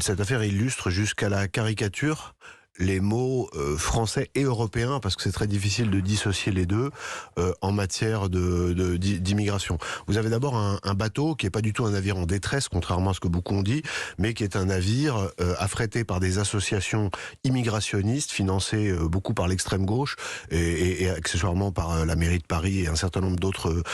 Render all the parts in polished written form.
cette affaire illustre jusqu'à la caricature les mots français et européens, parce que c'est très difficile de dissocier les deux en matière d'immigration. Vous avez d'abord un bateau qui n'est pas du tout un navire en détresse, contrairement à ce que beaucoup ont dit, mais qui est un navire affrété par des associations immigrationnistes, financées beaucoup par l'extrême gauche et accessoirement par la mairie de Paris et un certain nombre d'autres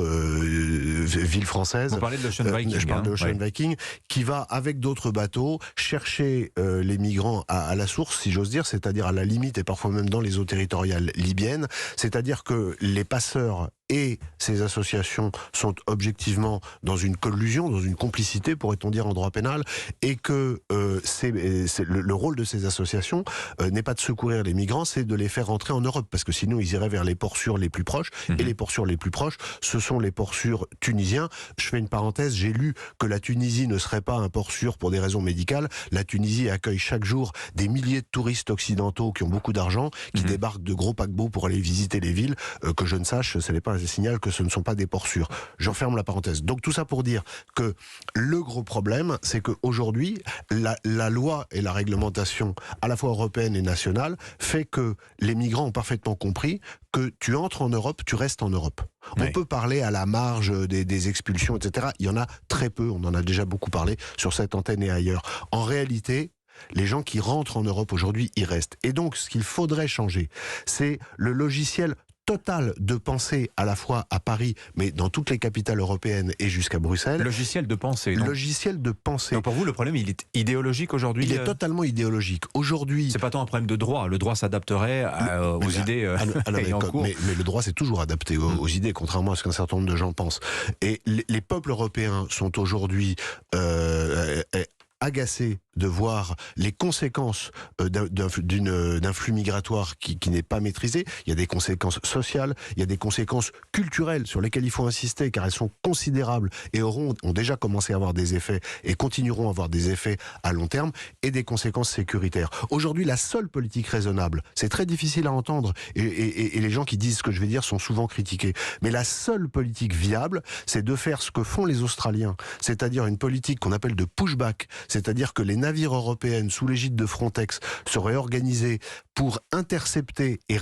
villes françaises. Vous parlez de l'Ocean Viking. Je parle de l'Ocean Viking, qui va, avec d'autres bateaux, chercher les migrants à la source, si j'ose dire, c'est-à-dire à la limite et parfois même dans les eaux territoriales libyennes. C'est-à-dire que les passeurs et ces associations sont objectivement dans une collusion, dans une complicité, pourrait-on dire en droit pénal, et que le rôle de ces associations n'est pas de secourir les migrants, c'est de les faire rentrer en Europe, parce que sinon ils iraient vers les ports sûrs les plus proches, et les ports sûrs les plus proches, ce sont les ports sûrs tunisiens. Je fais une parenthèse, j'ai lu que la Tunisie ne serait pas un port sûr pour des raisons médicales. La Tunisie accueille chaque jour des milliers de touristes occidentaux qui ont beaucoup d'argent, qui débarquent de gros paquebots pour aller visiter les villes, que je ne sache, ce n'est pas un signal que ce ne sont pas des ports sûrs. J'en ferme la parenthèse. Donc tout ça pour dire que le gros problème, c'est qu'aujourd'hui, la loi et la réglementation, à la fois européenne et nationale, fait que les migrants ont parfaitement compris que tu entres en Europe, tu restes en Europe. Oui. On peut parler à la marge des expulsions, etc. Il y en a très peu, on en a déjà beaucoup parlé sur cette antenne et ailleurs. En réalité, les gens qui rentrent en Europe aujourd'hui, y restent. Et donc, ce qu'il faudrait changer, c'est le logiciel total de pensée à la fois à Paris, mais dans toutes les capitales européennes et jusqu'à Bruxelles. Logiciel de pensée. Logiciel de pensée. Donc pour vous, le problème, il est idéologique aujourd'hui. Il est totalement idéologique. Aujourd'hui, c'est pas tant un problème de droit. Le droit s'adapterait aux idées en cours. Mais le droit s'est toujours adapté aux idées, contrairement à ce qu'un certain nombre de gens pensent. Et les peuples européens sont aujourd'hui agacés de voir les conséquences d'un flux migratoire qui n'est pas maîtrisé. Il y a des conséquences sociales, il y a des conséquences culturelles sur lesquelles il faut insister, car elles sont considérables et ont déjà commencé à avoir des effets et continueront à avoir des effets à long terme, et des conséquences sécuritaires. Aujourd'hui, la seule politique raisonnable, c'est très difficile à entendre, et les gens qui disent ce que je vais dire sont souvent critiqués, mais la seule politique viable, c'est de faire ce que font les Australiens, c'est-à-dire une politique qu'on appelle de pushback, c'est-à-dire que les navires européens sous l'égide de Frontex seraient organisés pour intercepter et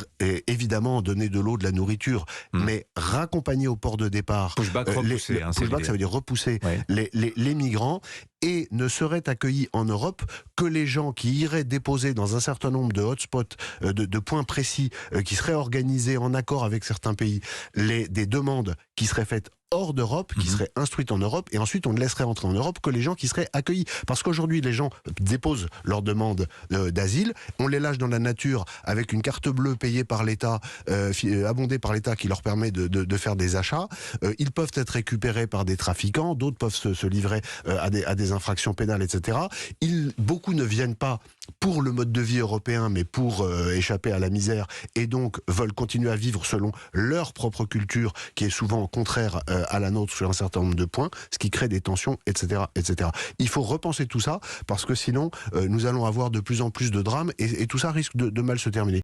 évidemment donner de l'eau, de la nourriture, mais raccompagner au port de départ. Pushback, repousser. Pushback, ça veut dire repousser les migrants, et ne seraient accueillis en Europe que les gens qui iraient déposer dans un certain nombre de hotspots, de points précis, qui seraient organisés en accord avec certains pays, des demandes qui seraient faites hors d'Europe, qui seraient instruites en Europe, et ensuite on ne laisserait entrer en Europe que les gens qui seraient accueillis. Parce qu'aujourd'hui, les gens déposent leur demande d'asile, on les lâche dans la nature avec une carte bleue payée par l'État, abondée par l'État, qui leur permet de faire des achats. Ils peuvent être récupérés par des trafiquants, d'autres peuvent se livrer à des infractions pénales, etc. Beaucoup ne viennent pas pour le mode de vie européen, mais pour échapper à la misère, et donc veulent continuer à vivre selon leur propre culture, qui est souvent contraire à la nôtre sur un certain nombre de points, ce qui crée des tensions, etc., etc. Il faut repenser tout ça, parce que sinon, nous allons avoir de plus en plus de drames, et tout ça risque de mal se terminer.